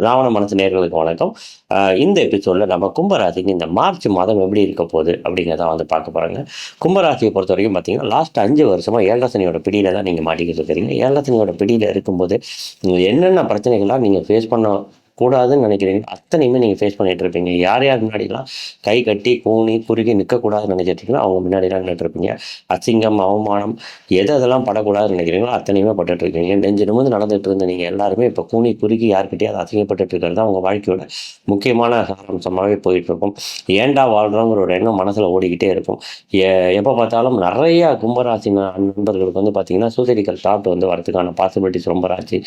ராவண மனசு நேயர்களுக்கு வணக்கம். இந்த எபிசோடில் நம்ம கும்பராசிக்கு இந்த மார்ச் மாதம் எப்படி இருக்க போகுது அப்படிங்கிறத வந்து பார்க்க போகிறாங்க. கும்பராசியை பொறுத்த வரைக்கும் பார்த்தீங்கன்னா லாஸ்ட் 5 வருஷமாக ஏழரசனியோட பிடியில் தான் நீங்கள் மாட்டிக்கிட்டு இருக்கிறீங்க. ஏழரசனியோட பிடியில் இருக்கும்போது என்னென்ன பிரச்சனைகள்லாம் நீங்கள் ஃபேஸ் பண்ண கூடாதுன்னு நினைக்கிறீங்க அத்தனையுமே நீங்கள் ஃபேஸ் பண்ணிட்டு இருப்பீங்க. யார் யார் முன்னாடிலாம் கை கட்டி கூனி குறுகி நிற்கக்கூடாதுன்னு நினைச்சிட்ருக்கீங்களோ அவங்க முன்னாடிலாம் நின்றுருப்பீங்க. அசிங்கம் அவமானம் அதெல்லாம் படக்கூடாதுன்னு நினைக்கிறீங்களோ அத்தனையுமே பட்டுட்ருக்கீங்க. நெஞ்சு நிமிர்ந்து நடந்துகிட்டு இருந்த நீங்கள் எல்லாருமே இப்போ கூனி குறுகி யார்கிட்டயே அதை அசிங்கப்பட்டு இருக்கிறது தான் உங்கள் வாழ்க்கையோட முக்கியமான சாராம்சமாகவே போயிட்டுருக்கும். ஏண்டா வாழ்கிறோங்கிற ஒரு எண்ணம் மனசில் ஓடிக்கிட்டே இருக்கும். எப்போ பார்த்தாலும் நிறையா கும்பராசி நண்பர்களுக்கு வந்து பார்த்திங்கன்னா சூசைடிக்கல் தாட் வந்து வரதுக்கான பாசிபிலிட்டிஸ் ரொம்ப ராசி.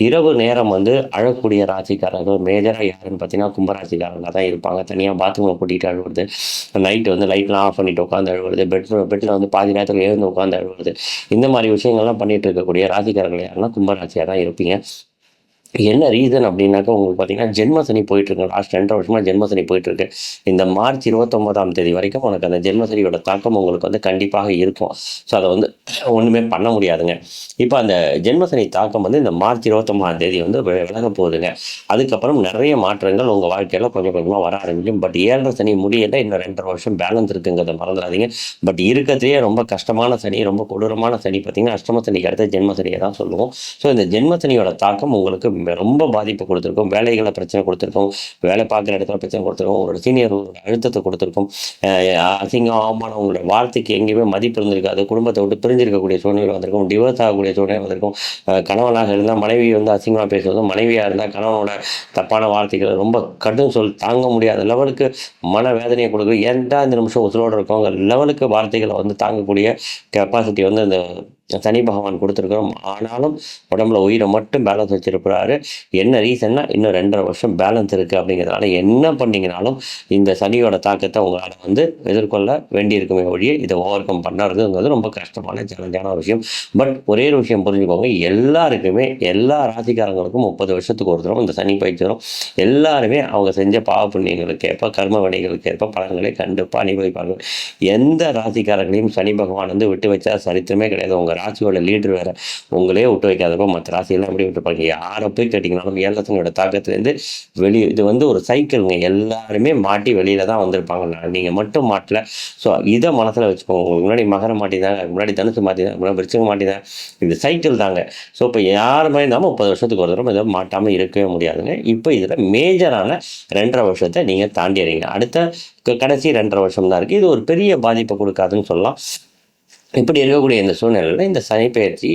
இரவு நேரம் வந்து அழக்கூடிய ராசிக்காரங்க மேஜராக யாருன்னு பார்த்தீங்கன்னா கும்பராசிக்காரங்க தான் இருப்பாங்க. தனியாக பாத்ரூமில் கூட்டிகிட்டு அழுவுறது, நைட்டு வந்து லைட்லாம் ஆஃப் பண்ணிட்டு உட்காந்து அழுவுறது, பெட்டில் வந்து பாதி நேரத்தில் எழுந்து உட்காந்து அழுவுறது, இந்த மாதிரி விஷயங்கள்லாம் பண்ணிகிட்டு இருக்கக்கூடிய ராசிக்காரர்கள் யாருன்னா கும்பராசியாக தான் இருப்பீங்க. என்ன ரீசன் அப்படின்னாக்கா உங்களுக்கு பார்த்தீங்கன்னா ஜென்மசனி போயிட்டுருக்கு. லாஸ்ட் 2 வருஷமாக ஜென்மசனி போயிட்டுருக்கு. இந்த மார்ச் 29ஆம் தேதி வரைக்கும் உனக்கு அந்த ஜென்மசனியோட தாக்கம் உங்களுக்கு வந்து கண்டிப்பாக இருக்கும். ஸோ அதை வந்து ஒன்றுமே பண்ண முடியாதுங்க. இப்போ அந்த ஜென்மசனி தாக்கம் வந்து இந்த மார்ச் 29ஆம் தேதி வந்து விலக போகுதுங்க. அதுக்கப்புறம் நிறைய மாற்றங்கள் உங்கள் வாழ்க்கையில் கொஞ்சம் கொஞ்சமாக வர ஆரம்பிக்கும். பட் 7 சனி முடியல, இன்னும் 2.5 வருஷம் பேலன்ஸ் இருக்குங்கிறத மறந்துடாதீங்க. பட் இருக்கிறதுலேயே ரொம்ப கஷ்டமான சனி, ரொம்ப கொடூரமான சனி பார்த்தீங்கன்னா அஷ்டம சனிக்கு அடுத்த ஜென்மசனியை தான் சொல்லுவோம். ஸோ இந்த ஜென்மசனியோட தாக்கம் உங்களுக்கு ரொம்ப பாதிப்பு கொடுத்துருக்கும். வேலைகளை பிரச்சனை கொடுத்துருக்கோம், வேலை பார்க்குற இடத்துல பிரச்சனை கொடுத்துருக்கோம், உங்களோட சீனியர் அழுத்தத்தை கொடுத்துருக்கோம், அசிங்கம் அவமானம், உங்களோட வார்த்தைக்கு எங்கேயுமே மதிப்பு இருந்திருக்காது, குடும்பத்தை விட்டு பிரிஞ்சிருக்கக்கூடிய சூழ்நிலை வந்திருக்கும், டிவோர்ஸ் ஆகக்கூடிய சூழ்நிலை வந்திருக்கும். கணவனாக இருந்தால் மனைவி வந்து அசிங்கமாக பேசுவதும், மனைவியாக இருந்தால் கணவனோட தப்பான வார்த்தைகள் ரொம்ப கடும் சொல் தாங்க முடியாத லெவலுக்கு மனவேதனையை கொடுக்குது. ஏன்டா இந்த நிமிஷம் உசுரோடு இருக்கவங்க லெவலுக்கு வார்த்தைகளை வந்து தாங்கக்கூடிய கெப்பாசிட்டி வந்து அந்த சனி பகவான் கொடுத்துருக்குறோம். ஆனாலும் உடம்புல உயிரை மட்டும் பேலன்ஸ் வச்சுருக்கிறாரு. என்ன ரீசன்னா இன்னும் 2.5 வருஷம் பேலன்ஸ் இருக்குது. அப்படிங்கிறதுனால என்ன பண்ணிங்கனாலும் இந்த சனியோட தாக்கத்தை உங்களால் வந்து எதிர்கொள்ள வேண்டியிருக்குமே ஒழிய இதை ஓவர் கம் பண்ணுறதுங்கிறது ரொம்ப கஷ்டமான சேலஞ்சான விஷயம். பட் ஒரே ஒரு விஷயம் புரிஞ்சுக்கோங்க, எல்லாருக்குமே எல்லா ராசிக்காரங்களுக்கும் 30 வருஷத்துக்கு ஒரு தரம் இந்த சனி பயிற்சி வரும். எல்லாருமே அவங்க செஞ்ச பாவ புண்ணியங்களுக்கு ஏற்ப கர்ம வினைகளுக்கு ஏற்ப பலன்களை கண்டிப்பாக அனுபவிப்பார்கள். எந்த ராசிக்காரர்களையும் சனி பகவான் வந்து விட்டு வச்சா சரித்திரமே கிடையாது. உங்கள் ராசியோட லீடர் வேற உங்களே விட்டு வைக்காதப்போ மற்ற ராசியெல்லாம் எப்படி விட்டுருப்பாங்க? யாரை போய் கேட்டிங்கனாலும் ஏழரசனோட தாக்கத்துலேருந்து வெளியே இது வந்து ஒரு சைக்கிள்ங்க. எல்லாருமே மாட்டி வெளியில தான் வந்திருப்பாங்க, நீங்கள் மட்டும் மாட்டல. ஸோ இதை மனசில் வச்சுக்கோங்க. உங்களுக்கு முன்னாடி மகரம் மாட்டிதான், முன்னாடி தனுசு மாட்டிதான், முன்னாடி விருச்சிகம் மாட்டிதான், இது சைக்கிள் தாங்க. ஸோ இப்போ யாருமே இருந்தாலும் 30 வருஷத்துக்கு ஒரு தடவை இதை மாட்டாமல் இருக்கவே முடியாதுங்க. இப்போ இதில் மேஜரான 2.5 வருஷத்தை நீங்கள் தாண்டிடுறீங்க. அடுத்த கடைசி 2.5 வருஷம் தான் இருக்குது. இது ஒரு பெரிய பாதிப்பை கொடுக்காதுன்னு சொல்லலாம். இப்படி இருக்கக்கூடிய இந்த சூழ்நிலையில் இந்த சனி பயிற்சி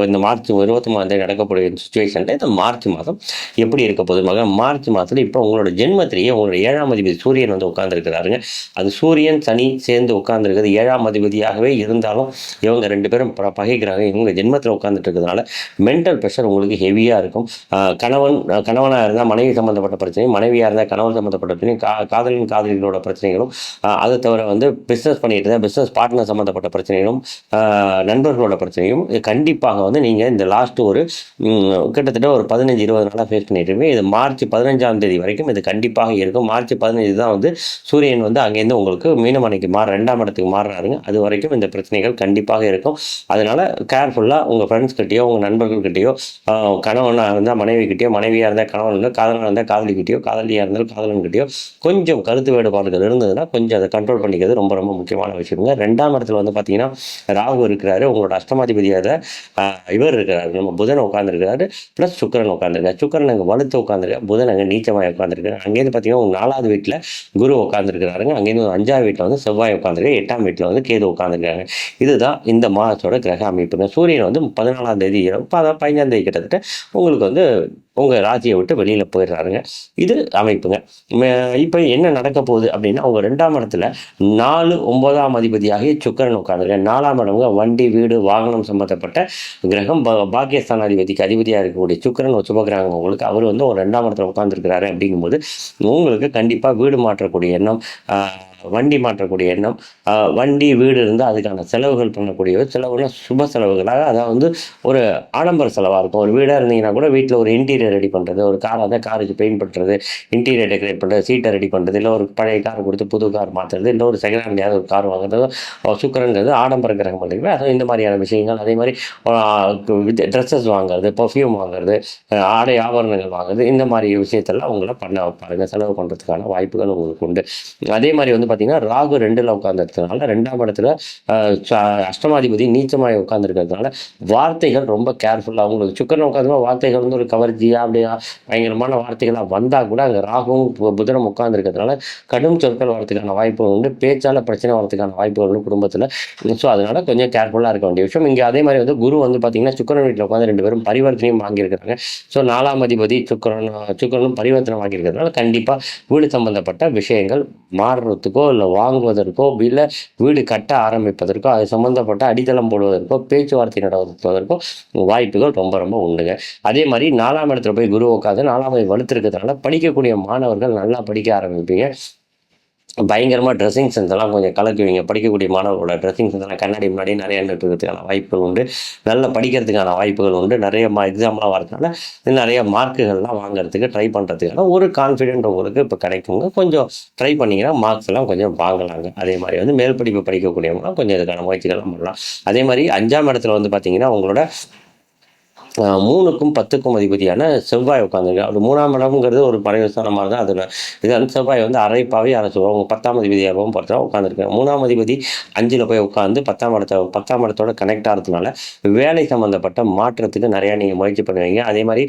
இந்த மார்ச் 23ஆம் தேதி நடக்கக்கூடிய சுச்சுவேஷனில் இந்த மார்ச் மாதம் எப்படி இருக்க போகுது? மார்ச் மாதத்தில் இப்போ உங்களோட ஜென்மத்திலேயே உங்களோட 7ஆம் அதிபதி சூரியன் வந்து உட்காந்துருக்கிறாருங்க. அது சூரியன் சனி சேர்ந்து உட்காந்துருக்குது. 7ஆம் அதிபதியாகவே இருந்தாலும் இவங்க 2 பேரும் பகைக்கிறாங்க. இவங்க ஜென்மத்தில் உட்காந்துட்டு இருக்கிறதுனால மென்டல் ப்ரெஷர் உங்களுக்கு ஹெவியாக இருக்கும். கணவனாக இருந்தால் மனைவி சம்மந்தப்பட்ட பிரச்சனையும், மனைவியாக இருந்தால் கணவன் சம்மந்தப்பட்ட பிரச்சனையும், காதலிகளோட பிரச்சனைகளும், அதை தவிர வந்து பிஸ்னஸ் பண்ணிட்டு இருந்தால் பிஸ்னஸ் பார்ட்னர் சம்மந்தப்பட்ட பிரச்சனைகளும், நண்பர்களோட பிரச்சனையும் கண்டிப்பாக வந்து நீங்கள் இந்த லாஸ்ட் ஒரு கிட்டத்தட்ட ஒரு 15-20 நாளாக ஃபேஸ் பண்ணிட்டு இருக்கீங்க. இது மார்ச் 15ஆம் தேதி வரைக்கும் இது கண்டிப்பாக இருக்கும். மார்ச் 15 தான் வந்து சூரியன் வந்து அங்கேருந்து உங்களுக்கு மீனமனைக்கு 2ஆம் இடத்துக்கு மாறுறாருங்க. அது வரைக்கும் இந்த பிரச்சனைகள் கண்டிப்பாக இருக்கும். அதனால் கேர்ஃபுல்லாக உங்கள் ஃப்ரெண்ட்ஸ்கிட்டையோ உங்கள் நண்பர்கள்கிட்டையோ, கணவனாக இருந்தால் மனைவிக்கிட்டையோ, மனைவியாக இருந்தால் கணவன், காதலனாக இருந்தால் காதலிக்கிட்டையோ, காதலியாக இருந்தால் காதலன்கிட்டையோ கொஞ்சம் கருத்து வேறுபாடுகள் இருந்ததுன்னா கொஞ்சம் அதை கண்ட்ரோல் பண்ணிக்கிறது ரொம்ப ரொம்ப முக்கியமான விஷயங்க. 2ஆம் இடத்துல வந்து பார்த்தீங்கன்னா ராகு இருக்கிறாரு. உங்களோட அஷ்டமாதிபதியாக இவர் இருக்கிறாரு, நம்ம புதன் உட்காந்துருக்கிறாரு, ப்ளஸ் சுக்கரன் உட்காந்துருக்காரு. சுக்கரன் அங்கே வலுத்து உட்காந்துருக்காரு, புதன் அங்கே நீச்சமாக உட்காந்துருக்காரு. அங்கேருந்து பார்த்தீங்கன்னா உங்கள் 4ஆவது வீட்டில் குரு உட்காந்துருக்கிறாருங்க. அங்கேருந்து 5ஆவது வீட்டில் வந்து செவ்வாய் உட்காந்துருக்காரு, 8ஆம் வீட்டில் வந்து கேது உட்காந்துருக்காங்க. இதுதான் இந்த மாதத்தோட கிரக அமைப்புங்க. சூரியன் வந்து 14ஆம் தேதி இரவு 15ஆம் தேதி கிட்டத்தட்ட உங்களுக்கு வந்து உங்கள் ராசியை விட்டு வெளியில் போயிடுறாருங்க. இது அமைப்புங்க. இப்போ என்ன நடக்க போகுது அப்படின்னா, அவங்க 2ஆம் இடத்துல 4, 9ஆம் அதிபதியாகி சுக்கரன் உட்காந்துருக்காரு. 4ஆம் இடம்ங்க வண்டி வீடு வாகனம் சம்மந்தப்பட்ட கிரகம். பாக்கியஸ்தானாதிபதிக்கு அதிபதியாக இருக்கக்கூடிய சுக்கரன் ஒரு சுபகிரகம் உங்களுக்கு. அவர் வந்து ஒரு 2ஆம் இடத்துல உட்காந்துருக்கிறாரு. அப்படிங்கும்போது உங்களுக்கு கண்டிப்பாக வீடு மாற்றக்கூடிய எண்ணம், வண்டி மாற்றக்கூடிய எண்ணம், வண்டி வீடு இருந்தால் அதுக்கான செலவுகள் பண்ணக்கூடிய செலவுலாம் சுப செலவுகளாக, அதாவது வந்து ஒரு ஆடம்பர செலவாக இருக்கும். ஒரு வீடாக இருந்தீங்கன்னா கூட வீட்டில் ஒரு இன்டீரியர் ரெடி பண்ணுறது, ஒரு கார் அதான் காருக்கு பெயிண்ட் பண்ணுறது, இன்டீரியர் டெக்கரேட் பண்ணுறது, சீட்டை ரெடி பண்ணுறது, இல்லை ஒரு பழைய கார் கொடுத்து புது கார் மாற்றுறது, இல்லை ஒரு செகண்ட் ஹேண்ட்லையாவது ஒரு கார் வாங்குறது. சுக்கிரன்றது ஆடம்பர கிரகம் பண்ணுறீங்க. அதுவும் இந்த மாதிரியான விஷயங்கள். அதே மாதிரி ட்ரெஸ்ஸஸ் வாங்குறது, பர்ஃப்யூம் வாங்குறது, ஆடை ஆபரணங்கள் வாங்குறது, இந்த மாதிரி விஷயத்தெல்லாம் உங்களை பண்ண வைப்பாருங்க. செலவு பண்ணுறதுக்கான வாய்ப்புகள் உங்களுக்கு உண்டு. அதே மாதிரி வந்து பார்த்தீங்கன்னா ராகு 2ல் உட்காந்துருக்கிறதுனால 2ஆம் இடத்துல அஷ்டமாதிபதி நீச்சமாய் உட்காந்துருக்கிறதுனால வார்த்தைகள் ரொம்ப கேர்ஃபுல்லாக, உங்களுக்கு சுக்கரன் உட்காந்துமா வார்த்தைகள் வந்து ஒரு கவர்ச்சியாக அப்படியே பயங்கரமான வார்த்தைகளாக வந்தால் கூட அங்கே ராகுவும் புதனும் உட்காந்துருக்கிறதுனால கடும் சொற்கள் வரதுக்கான வாய்ப்புகள் உண்டு. பேச்சால் பிரச்சனை வரதுக்கான வாய்ப்புகள் உண்டு குடும்பத்தில். ஸோ அதனால் கொஞ்சம் கேர்ஃபுல்லாக இருக்க வேண்டிய விஷயம். இங்கே அதே மாதிரி வந்து குரு வந்து பார்த்தீங்கன்னா சுக்கரன் வீட்டில் உட்காந்து 2 பேரும் பரிவர்த்தனையும் வாங்கியிருக்கிறாங்க. ஸோ 4ஆம் அதிபதி சுக்கரனும் பரிவர்த்தனை வாங்கியிருக்கிறதுனால கண்டிப்பாக வீடு சம்பந்தப்பட்ட விஷயங்கள் மாறுறதுக்கோ, இல்லை வாங்குவதற்கோ, இல்லை வீடு கட்ட ஆரம்பிப்பதற்கோ, அது சம்பந்தப்பட்ட அடித்தளம் போடுவதற்கோ, பேச்சுவார்த்தை நடத்துவதற்கோ வாய்ப்புகள் ரொம்ப ரொம்ப உண்டுங்க. அதே மாதிரி 4ஆம் இடத்துல போய் குரு உட்காந்து 4ஆம் இடத்துல வலுத்திருக்கிறதுனால படிக்கக்கூடிய மாணவர்கள் நல்லா படிக்க ஆரம்பிப்பீங்க. பயங்கரமாக ட்ரெஸ்ஸிங் சென்ஸ் எல்லாம் கொஞ்சம் கலக்குவீங்க. படிக்கக்கூடிய மாணவர்களோட ட்ரெஸ்ஸிங் சென்ஸ் எல்லாம் கண்ணாடி முன்னாடி நிறைய நிறுத்துறதுக்கான வாய்ப்புகள் உண்டு. நல்லா படிக்கிறதுக்கான வாய்ப்புகள் உண்டு. நிறைய எக்ஸாம்லாம் வரதுனால நிறைய மார்க்குகள்லாம் வாங்குறதுக்கு ட்ரை பண்ணுறதுக்கான ஒரு கான்ஃபிடென்ட் உங்களுக்கு இப்போ கிடைக்குங்க. கொஞ்சம் ட்ரை பண்ணிங்கன்னா மார்க்ஸ் எல்லாம் கொஞ்சம் வாங்கலாங்க. அதே மாதிரி வந்து மேல் படிப்பு படிக்கக்கூடியவங்களாம் கொஞ்சம் இதுக்கான முயற்சிகள்லாம் பண்ணலாம். அதே மாதிரி 5ஆம் இடத்துல வந்து பார்த்தீங்கன்னா உங்களோட 3க்கும் 10க்கும் அதிபதியான செவ்வாய் உட்காந்துருக்கு. அது 3ஆம் இடம்ங்கிறது ஒரு மறைவுஸ்தானமாக இருந்தால் அதில் இது வந்து செவ்வாய் வந்து அரைப்பாவே அரசு அவங்க 10ஆம் அதிபதியாகவும் பொறுத்தா உட்காந்துருக்காங்க. 3ஆம் அதிபதி 5ல் போய் உட்காந்து 10ஆம் இடத்தோட கனெக்ட் ஆகிறதுனால வேலை சம்மந்தப்பட்ட மாற்றத்துக்கு நிறையா நீங்கள் முயற்சி பண்ணுவீங்க. அதே மாதிரி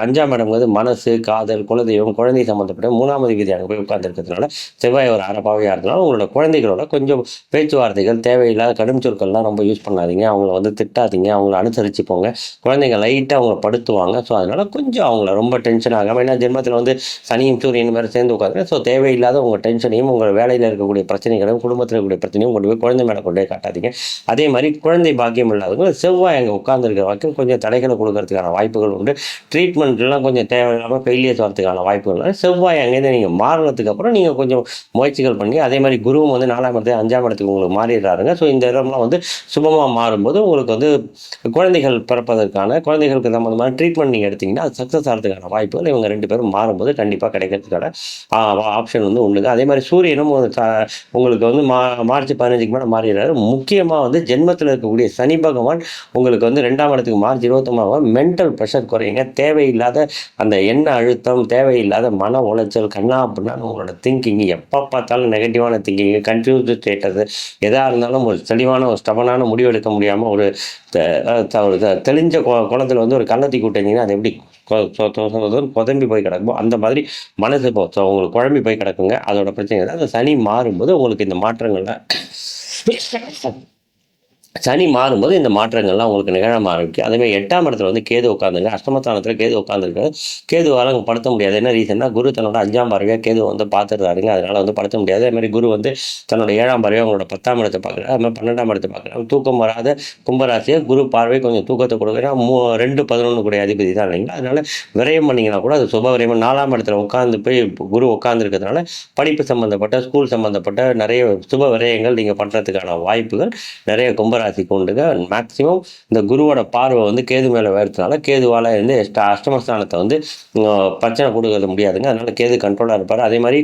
5ஆம் இடம்ங்கிறது மனசு, காதல், குலதெய்வம், குழந்தை சம்மந்தப்பட்ட 3ஆம் அதிபதியாக போய் உட்காந்துருக்கிறதுனால செவ்வாய் ஒரு அரைப்பாவையாக இருந்தனால உங்களோட குழந்தைகளோட கொஞ்சம் பேச்சுவார்த்தைகள் தேவையில்லாத கடும் சொற்கள்லாம் ரொம்ப யூஸ் பண்ணாதீங்க. அவங்கள வந்து திட்டாதீங்க. அவங்கள அனுசரித்து போங்க. குழந்தைங்க லைட்டாக அவங்கள படுத்துவாங்க. ஸோ அதனால் கொஞ்சம் அவங்கள ரொம்ப டென்ஷன் ஆகாமல், ஏன்னா ஜென்மத்தில் வந்து சனியும் சூரியன் வேறு சேர்ந்து உட்காந்து, ஸோ தேவையில்லாத உங்கள் டென்ஷனையும் உங்கள் வேலையில் இருக்கக்கூடிய பிரச்சனைகளையும் குடும்பத்தில் இருக்கக்கூடிய பிரச்சனையும் கொண்டு போய் குழந்தை மேலே கொண்டு போய் காட்டாதீங்க. அதே மாதிரி குழந்தை பாக்கியம் இல்லாதவங்க செவ்வாய் அங்கே உட்காந்துருக்கிற வரைக்கும் கொஞ்சம் தடைகளை கொடுக்கறதுக்கான வாய்ப்புகள் உண்டு. ட்ரீட்மெண்ட்லாம் கொஞ்சம் தேவையில்லாமல் ஃபெயிலியர்ஸ் வரதுக்கான வாய்ப்புகள். செவ்வாய் அங்கேருந்து நீங்கள் மாறினதுக்கு அப்புறம் நீங்கள் கொஞ்சம் முயற்சிகள் பண்ணி, அதே மாதிரி குருவும் வந்து 4ஆம் இடத்துக்கு 5ஆம் இடத்துக்கு உங்களுக்கு மாறிடுறாருங்க. ஸோ இந்த இடம்லாம் வந்து சுபமாக மாறும்போது உங்களுக்கு வந்து குழந்தைகள் குழந்தைகளுக்கு சம்மந்தமான ட்ரீட்மெண்ட் நீங்கள் எடுத்திங்கன்னா அது சக்ஸஸ் ஆகிறதுக்கான வாய்ப்புகள் இவங்க 2 பேரும் மாறும்போது கண்டிப்பாக கிடைக்கிறதுக்கான ஆப்ஷன் வந்து உண்டுங்க. அதே மாதிரி சூரியனும் உங்களுக்கு வந்து மார்ச் 15க்கு மேலே மாறிடுறாரு. முக்கியமாக வந்து ஜென்மத்தில் இருக்கக்கூடிய சனி பகவான் உங்களுக்கு வந்து 2ஆம் இடத்துக்கு மார்ச் 29 மென்டல் ப்ரெஷர் குறையுங்க. தேவையில்லாத அந்த எண்ண அழுத்தம், தேவையில்லாத மன உளைச்சல், கண்ணா அப்படின்னா உங்களோட திங்கிங் எப்போ பார்த்தாலும் நெகட்டிவான திங்கிங், கன்ஃபியூஸ்டு ஸ்டேட்டஸ், எதாக இருந்தாலும் ஒரு தெளிவான ஒரு ஸ்டபனான முடிவு எடுக்க முடியாமல் ஒரு தெளிஞ்ச குளத்தில் வந்து ஒரு கள்ளத்தி கூட்டிங்கன்னா அது எப்படி குழம்பி போய் கிடக்குமோ அந்த மாதிரி மனசு இப்போ உங்களுக்கு குழம்பி போய் கிடக்குங்க. அதோட பிரச்சனை தான் அந்த சனி மாறும்போது உங்களுக்கு இந்த மாற்றங்கள்லாம் சனி மாறும்போது இந்த மாற்றங்கள்லாம் உங்களுக்கு நிகழ ஆரம்பிக்கும். அதேமாதிரி 8ஆம் இடத்துல வந்து கேது உட்காந்துங்க. அஷ்டமஸ்தானத்தில் கேது உட்காந்துருக்கு. கேதுவால் அங்கே படுத்த முடியாது. என்ன ரீசன்னா குரு தன்னோட 5ஆம் பார்வையாக கேது வந்து பார்த்துடுறாருங்க. அதனால் வந்து படுத்த முடியாது. அதேமாதிரி குரு வந்து தன்னோட 7ஆம் பார்வையாக உங்களோட 10ஆம் இடத்தை பார்க்குறாரு. அதுமாதிரி 12ஆம் இடத்தை பார்க்குறாரு. தூக்கம் வராத கும்பராசியை குரு பார்வை கொஞ்சம் தூக்கத்தை கொடுக்குறா. 2-11 கூடிய அதிபதி தான் இல்லைங்களா. அதனால் விரயம் பண்ணிங்கன்னா கூட அது சுப விரயம். 4ஆம் இடத்துல உட்காந்து போய் குரு உட்காந்துருக்கிறதுனால படிப்பு சம்மந்தப்பட்ட, ஸ்கூல் சம்மந்தப்பட்ட நிறைய சுப விரயங்கள் நீங்கள் பண்ணுறதுக்கான வாய்ப்புகள் நிறைய கும்பராசி உண்டுங்க. மேக்சிமம் இந்த குருவோட பார்வை வந்து கேது மேலே வேறதுனால கேதுவால் இருந்து அஷ்டமஸ்தானத்தை வந்து பிரச்சனை கொடுக்க முடியாதுங்க. அதனால கேது கண்ட்ரோலாக இருப்பார். அதே மாதிரி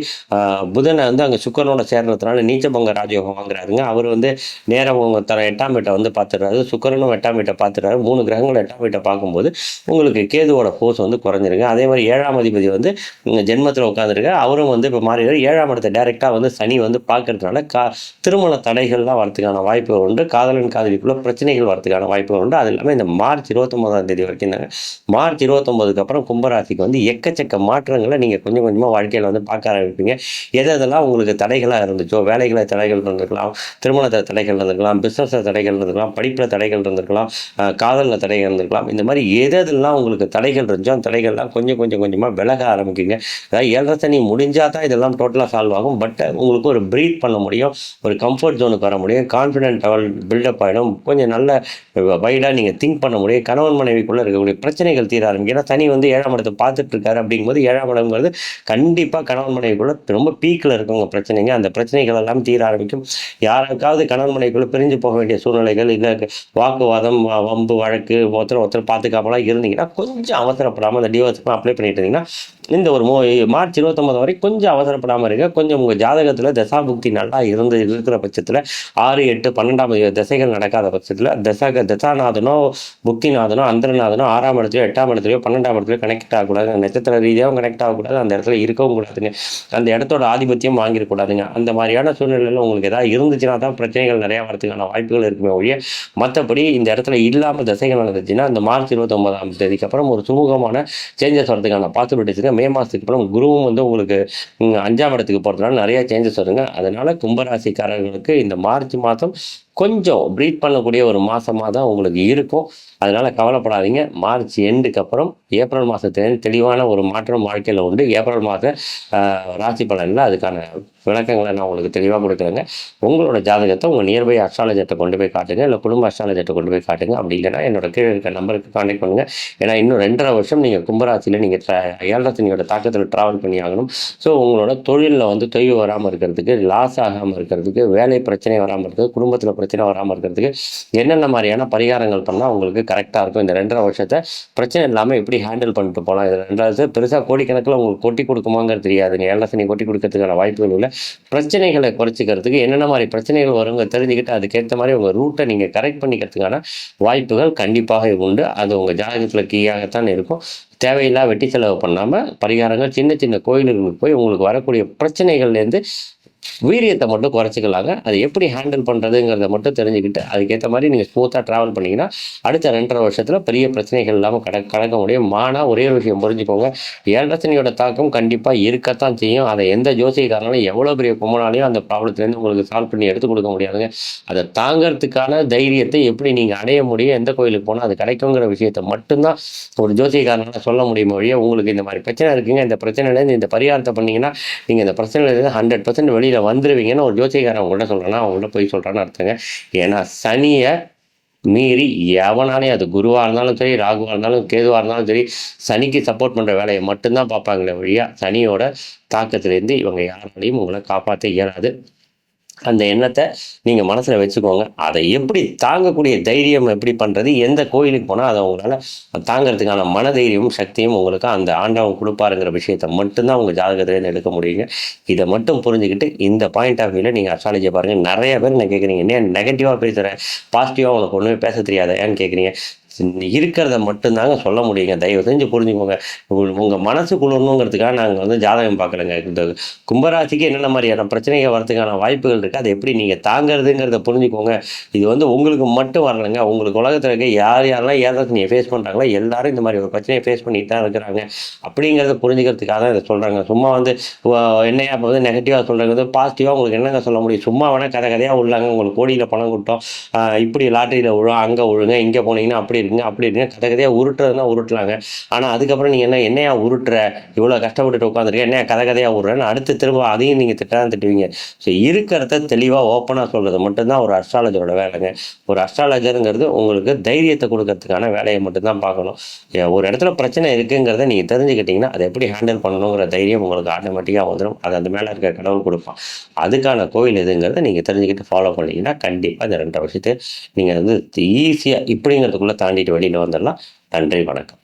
புதனை வந்து அங்கே சுக்கரனோட சேர்றதுனால நீச்சபங்க ராஜயோகம் வாங்குறாருங்க. அவர் வந்து நேரம் தர 8ஆம் வீட்டை வந்து பார்த்துடுறாரு. சுக்கரனும் 8ஆம் வீட்டை பார்த்துடுறாரு. 3 கிரகங்கள் 8ஆம் வீட்டை பார்க்கும்போது உங்களுக்கு கேதுவோட ஃபோர்ஸ் வந்து குறைஞ்சிருங்க. அதே மாதிரி 7ஆம் அதிபதி வந்து ஜென்மத்தில் உட்காந்துருக்கு. அவரும் வந்து இப்போ மாறிடுறாரு. 7ஆம் இடத்தை டைரெக்டாக வந்து சனி வந்து பார்க்கறதுனால திருமண தடைகள்லாம் வரதுக்கான வாய்ப்புகள் உண்டு. காதலன் காதலிக்குள்ள பிரச்சனைகள் வரதுக்கான வாய்ப்புகள் உண்டு. அது இல்லாமல் இந்த மார்ச் 29ஆம் தேதி வரைக்கும் தாங்க. மார்ச் 29க்கு அப்புறம் கும்பராசிக்கு வந்து எக்கச்சக்க மாற்றங்களை நீங்கள் கொஞ்சம் கொஞ்சமாக வாழ்க்கையில் வந்து பார்க்க ஆரம்பிப்பீங்க. எதெல்லாம் உங்களுக்கு தடைகளாக இருந்துச்சோ, வேலைகளை தடைகள் இருந்திருக்கலாம், திருமணத்தில் தடைகள் இருந்திருக்கலாம், பிஸ்னஸில் தடைகள் இருந்திருக்கலாம், படிப்பில் தடைகள் இருந்திருக்கலாம், காதலில் தடைகள் இருந்திருக்கலாம். இந்த மாதிரி எதெல்லாம் உங்களுக்கு தடைகள் இருந்துச்சோ அந்த தடைகள்லாம் கொஞ்சம் கொஞ்சமாக விலக ஆரம்பிக்குங்க. அதாவது 7.5 சனி முடிஞ்சால் தான் இதெல்லாம் டோட்டலாக சால்வ் ஆகும். பட் உங்களுக்கு ஒரு ப்ரீத் பண்ண முடியும், ஒரு கம்ஃபர்ட் ஜோனுக்கு வர முடியும், கான்ஃபிடென்ட் லெவல் பில்டப் டெவலப் ஆகிடும். கொஞ்சம் நல்ல வைடாக நீங்கள் திங்க் பண்ண முடியும். கணவன் மனைவிக்குள்ளே இருக்கக்கூடிய பிரச்சனைகள் தீர ஆரம்பிக்கும். ஏன்னா சனி வந்து 7ஆம் இடத்தை பார்த்துட்டு இருக்காரு. அப்படிங்கும்போது 7ஆம் இடம்ங்கிறது கண்டிப்பாக கணவன் மனைவிக்குள்ளே ரொம்ப பீக்கில் இருக்கவங்க பிரச்சனைங்க. அந்த பிரச்சனைகள் எல்லாம் தீர ஆரம்பிக்கும். யாருக்காவது கணவன் மனைவிக்குள்ளே பிரிஞ்சு போக வேண்டிய சூழ்நிலைகள், இல்லை வாக்குவாதம், வம்பு, வழக்கு, ஒருத்தர் பார்த்துக்காமலாம் இருந்தீங்கன்னா கொஞ்சம் அவசரப்படாமல் அந்த டிவோர்ஸ்க்கு அப்ளை பண்ணிட்டு இருந்தீங்கன்னா இந்த ஒரு மார்ச் 29 வரை கொஞ்சம் அவசரப்படாமல் இருங்க. கொஞ்சம் உங்கள் ஜாதகத்தில் தசாபுக்தி நல்லா இருக்கிற பட்சத்தில் 6, 8, 12ஆம் திசைகள் நடக்காத பட்சத்தில் தசாநாதனோ புக்திநாதனோ அந்தரநாதனோ 6ஆம் இடத்துலையோ 8ஆம் இடத்துலையோ 12ஆம் இடத்துலையோ கனெக்ட் ஆகக்கூடாது. நட்சத்திர ரீதியாகவும் கனெக்ட் ஆகக்கூடாது. அந்த இடத்துல இருக்கவும் கூடாதுங்க. அந்த இடத்தோட ஆதிபத்தியம் வாங்கிடக்கூடாதுங்க. அந்த மாதிரியான சூழ்நிலையில் உங்களுக்கு ஏதாவது இருந்துச்சுன்னா தான் பிரச்சனைகள் நிறையா வரதுக்கான வாய்ப்புகள் இருக்குமே ஒழிய, மற்றபடி இந்த இடத்துல இல்லாமல் தசைகள் நடந்துச்சுன்னா அந்த மார்ச் 29ஆம் தேதிக்கு அப்புறம் ஒரு சுமூகமான சேஞ்சஸ் வரதுக்கான பாசிபிலிட்டிஸ் இருக்குது. மே மாதத்துக்கு அப்புறம் குருவும் வந்து உங்களுக்கு 5ஆம் இடத்துக்கு போகிறதுனால நிறைய சேஞ்சஸ் வருங்க. அதனால கும்பராசிக்காரர்களுக்கு இந்த மார்ச் மாதம் கொஞ்சம் ப்ரீத் பண்ணக்கூடிய ஒரு மாதமாக தான் உங்களுக்கு இருக்கும். அதனால் கவலைப்படாதீங்க. மார்ச் எண்டுக்கு அப்புறம் ஏப்ரல் மாதத்துலேருந்து தெளிவான ஒரு மாற்றம் வாழ்க்கையில் உண்டு. ஏப்ரல் மாத ராசி பலனில் அதுக்கான விளக்கங்களை நான் உங்களுக்கு தெளிவாக கொடுக்குறேங்க. உங்களோட ஜாதகத்தை உங்கள் நியர்பை அஸ்ட்ராலஜர்கிட்ட கொண்டு போய் காட்டுங்க, இல்லை குடும்ப அஸ்ட்ராலஜர்கிட்ட கொண்டு போய் காட்டுங்க. அப்படி இல்லைன்னா என்னோட கீழே இருக்க நம்பருக்கு கான்டெக்ட் பண்ணுங்கள். ஏன்னா இன்னும் 2.5 வருஷம் நீங்கள் கும்பராசியில் நீங்கள் 7ஆம் சனியோட தாக்கத்தில் ட்ராவல் பண்ணி ஆகணும். ஸோ உங்களோட தொழிலில் வந்து தொய்வு வராமல் இருக்கிறதுக்கு, லாஸ் ஆகாமல் இருக்கிறதுக்கு, வேலை பிரச்சனை வராமல் இருக்கிறது, குடும்பத்தில் பிரச்சனை வராமல் இருக்கிறதுக்கு என்னென்ன மாதிரியான பரிகாரங்கள் பண்ணால் உங்களுக்கு கரெக்டாக இருக்கும். இந்த 2.5 வருஷத்தை பிரச்சனை இல்லாமல் எப்படி ஹேண்டில் பண்ணிட்டு போகலாம். இது 2 வருஷம் பெருசாக கோடிக்கணக்கில் உங்களுக்கு கொட்டி கொடுக்குமாங்கிறது தெரியாதுங்க. 7ஆம் சனி கொட்டி கொடுக்கறதுக்கான வாய்ப்புகள் இல்லை. பிரச்சனைகளை குறைச்சிக்கிறதுக்கு என்னென்ன மாதிரி பிரச்சனைகள் வருங்க தெரிஞ்சுக்கிட்டு அதுக்கேற்ற மாதிரி உங்கள் ரூட்டை நீங்கள் கரெக்ட் பண்ணிக்கிறதுக்கான வாய்ப்புகள் கண்டிப்பாக உண்டு. அது உங்கள் ஜாதகத்தில் கீயாகத்தான் இருக்கும். தேவையில்லா வெட்டி செலவு பண்ணாமல் பரிகாரங்கள் சின்ன சின்ன கோயில்களுக்கு போய் உங்களுக்கு வரக்கூடிய பிரச்சனைகள்லேருந்து வீரியத்தை மட்டும் குறைச்சிக்கலாங்க. அது எப்படி ஹேண்டில் பண்ணுறதுங்கிறத மட்டும் தெரிஞ்சுக்கிட்டு அதுக்கேற்ற மாதிரி நீங்கள் ஸ்மூத்தாக ட்ராவல் பண்ணிங்கன்னா அடுத்த 2.5 வருஷத்தில் பெரிய பிரச்சனைகள் இல்லாமல் கடக்க முடியும். ஒரே ஒரு விஷயம் புரிஞ்சுக்கோங்க, 7ஆம் சனியோட தாக்கம் கண்டிப்பாக இருக்கத்தான் செய்யும். அதை எந்த ஜோசியக்காரனாலும் எவ்வளோ பெரிய கும்பனாலையும் அந்த ப்ராப்ளத்துலேருந்து உங்களுக்கு சால்வ் பண்ணி எடுத்து கொடுக்க முடியாதுங்க. அதை தாங்கிறதுக்கான தைரியத்தை எப்படி நீங்கள் அடைய முடியும், எந்த கோயிலுக்கு போனால் அது கிடைக்குங்கிற விஷயத்தை மட்டும்தான் ஒரு ஜோசியக்காரனால் சொல்ல முடியும் வழியே. உங்களுக்கு இந்த மாதிரி பிரச்சனை இருக்குங்க, இந்த பிரச்சனையிலேருந்து இந்த பரிகாரத்தை பண்ணிங்கன்னா நீங்கள் இந்த பிரச்சனையிலேருந்து 100% வெளியில் வந்துருவீங்கன்னு ஒரு ஜோசியக்காரன் அவங்கள்ட்ட சொல்கிறேன்னா அவங்கள்ட்ட போய் சொல்கிறான்னு அர்த்தங்க. ஏன்னா சனியை மீறி எவனாலே, அது குருவாக இருந்தாலும் சரி, ராகுவாக இருந்தாலும், கேதுவாக இருந்தாலும் சரி, சனிக்கு சப்போர்ட் பண்ணுற வேலையை மட்டும்தான் பார்ப்பாங்களே வழியா சனியோட தாக்கத்திலேருந்து இவங்க யாராலையும் உங்களை காப்பாற்ற இயலாது. அந்த எண்ணத்தை நீங்கள் மனசில் வச்சுக்கோங்க. அதை எப்படி தாங்கக்கூடிய தைரியம் எப்படி பண்ணுறது, எந்த கோயிலுக்கு போனால் அதை உங்களால் தாங்கிறதுக்கான மனதைரியமும் சக்தியும் உங்களுக்கு அந்த ஆண்டவன் கொடுப்பாருங்கிற விஷயத்தை மட்டும்தான் உங்கள் ஜாதகத்திலேருந்து எடுக்க முடியுங்க. இதை மட்டும் புரிஞ்சுக்கிட்டு இந்த பாயிண்ட் ஆஃப் வியூவில் நீங்கள் அஸ்ட்ராலஜியை பாருங்கள். நிறைய பேர் என்ன கேட்குறீங்க, என்ன நெகட்டிவாக பேசுகிறேன், பாசிட்டிவாக உங்களுக்கு ஒன்றுமே பேச தெரியாத ஏன்னு கேட்குறீங்க. இருக்கிறத மட்டும்தாங்க சொல்ல முடியுங்க. தயவு செஞ்சு புரிஞ்சுக்கோங்க. உங்கள் மனசு குளிரணுங்கிறதுக்காக நாங்கள் வந்து ஜாதகம் பார்க்குறோங்க. இந்த கும்பராசிக்கு என்னென்ன மாதிரியான பிரச்சனைகள் வரதுக்கான வாய்ப்புகள் இருக்குது, அதை எப்படி நீங்கள் தாங்கிறதுங்கிறத புரிஞ்சுக்கோங்க. இது வந்து உங்களுக்கு மட்டும் வரலைங்க. உங்களுக்கு உலகத்தில் இருக்க யாரெல்லாம் ஏதாவது ஃபேஸ் பண்ணுறாங்களோ எல்லாரும் இந்த மாதிரி ஒரு பிரச்சனையை ஃபேஸ் பண்ணிட்டு தான் இருக்கிறாங்க. அப்படிங்கிறத புரிஞ்சுக்கிறதுக்காக தான் இதை சொல்கிறாங்க. சும்மா வந்து என்னையா இப்போ வந்து நெகட்டிவாக சொல்கிறது, பாசிட்டிவாக உங்களுக்கு என்னங்க சொல்ல முடியும். சும்மா வேணால் கதையாக உள்ளாங்க. உங்களுக்கு கோடியில் பணம் கொடுத்தோம், இப்படி லாட்டரியில் விழும், அங்கே விழுங்க, இங்கே போனீங்கன்னா அப்படி அப்படி கதையாக உருட்டுறதுனா உருட்டலாங்க. ஆனால் அதுக்கப்புறம் நீங்கள் என்னையா உருட்டுற, இவ்வளோ கஷ்டப்பட்டு உட்காந்துருக்கேன், என்னையா கதையாக உருறேன்னு அடுத்து திரும்ப அதையும் நீங்கள் திட்டாதான் திட்டுவீங்க. ஸோ இருக்கிறத தெளிவாக ஓப்பனாக சொல்கிறது மட்டும்தான் ஒரு அஸ்ட்ராலஜரோட வேலைங்க. ஒரு அஸ்ட்ராலஜருங்கிறது உங்களுக்கு தைரியத்தை கொடுக்கறதுக்கான வேலையை மட்டும்தான் பார்க்கணும். ஒரு இடத்துல பிரச்சனை இருக்குங்கிறத நீங்கள் தெரிஞ்சுக்கிட்டிங்கன்னா அதை எப்படி ஹேண்டில் பண்ணணுங்கிற தைரியம் உங்களுக்கு ஆட்டோமேட்டிக்காக வந்துடும். அது அந்த மேலே இருக்கிற கடவுள் கொடுப்பான். அதுக்கான கோயில் எதுங்கிறத நீங்கள் தெரிஞ்சுக்கிட்டு ஃபாலோ பண்ணிங்கன்னா கண்டிப்பாக இந்த 2 வருஷத்தை நீங்கள் வந்து ஈஸியாக இப்படிங்கிறதுக்குள்ளே தாண்டிட்டு வெளியில் வந்துடலாம். நன்றி, வணக்கம்.